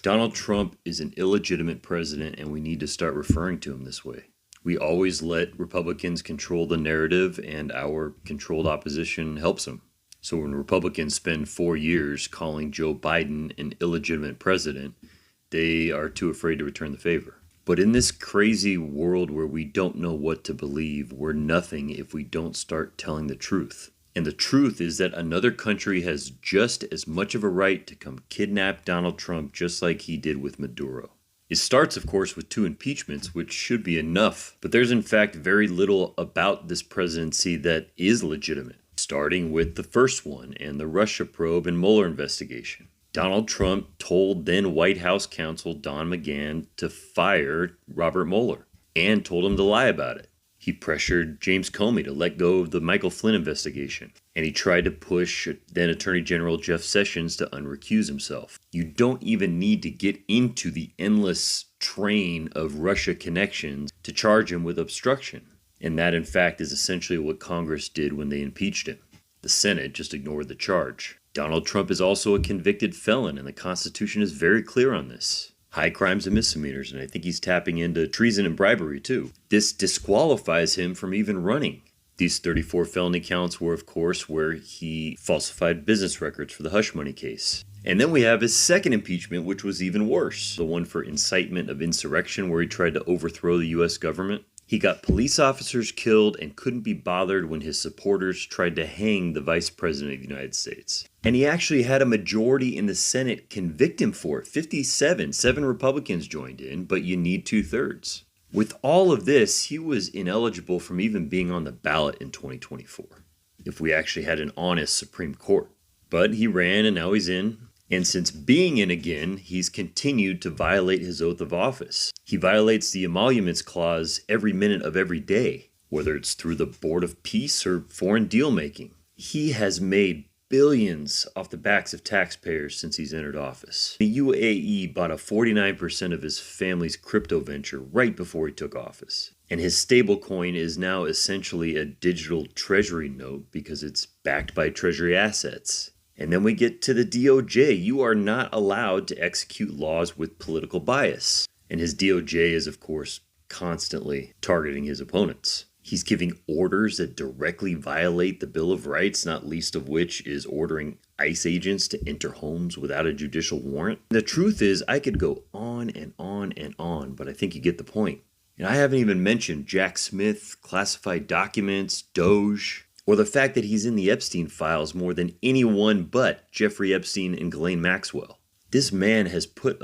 Donald Trump is an illegitimate president, and we need to start referring to him this way. We always let Republicans control the narrative, and our controlled opposition helps them. So when Republicans spend 4 years calling Joe Biden an illegitimate president, they are too afraid to return the favor. But in this crazy world where we don't know what to believe, we're nothing if we don't start telling the truth. And the truth is that another country has just as much of a right to come kidnap Donald Trump just like he did with Maduro. It starts, of course, with 2 impeachments, which should be enough. But there's in fact very little about this presidency that is legitimate, starting with the first one and the Russia probe and Mueller investigation. Donald Trump told then White House counsel Don McGahn to fire Robert Mueller and told him to lie about it. He pressured James Comey to let go of the Michael Flynn investigation, and he tried to push then Attorney General Jeff Sessions to unrecuse himself. You don't even need to get into the endless train of Russia connections to charge him with obstruction. And that, in fact, is essentially what Congress did when they impeached him. The Senate just ignored the charge. Donald Trump is also a convicted felon, and the Constitution is very clear on this. High crimes and misdemeanors, and I think he's tapping into treason and bribery too. This disqualifies him from even running. These 34 felony counts were, of course, where he falsified business records for the hush money case. And then we have his second impeachment, which was even worse. The one for incitement of insurrection, where he tried to overthrow the U.S. government. He got police officers killed and couldn't be bothered when his supporters tried to hang the Vice President of the United States. And he actually had a majority in the Senate convict him for it. 7 Republicans joined in, but you need 2/3. With all of this, he was ineligible from even being on the ballot in 2024, if we actually had an honest Supreme Court. But he ran and now he's in. And since being in again, he's continued to violate his oath of office. He violates the emoluments clause every minute of every day, whether it's through the Board of Peace or foreign deal making. He has made billions off the backs of taxpayers since he's entered office. The UAE bought a 49% of his family's crypto venture right before he took office. And his stablecoin is now essentially a digital treasury note because it's backed by treasury assets. And then we get to the DOJ. You are not allowed to execute laws with political bias. And his DOJ is, of course, constantly targeting his opponents. He's giving orders that directly violate the Bill of Rights, not least of which is ordering ICE agents to enter homes without a judicial warrant. The truth is, I could go on and on and on, but I think you get the point. And I haven't even mentioned Jack Smith, classified documents, Doge, or the fact that he's in the Epstein files more than anyone but Jeffrey Epstein and Ghislaine Maxwell. This man has put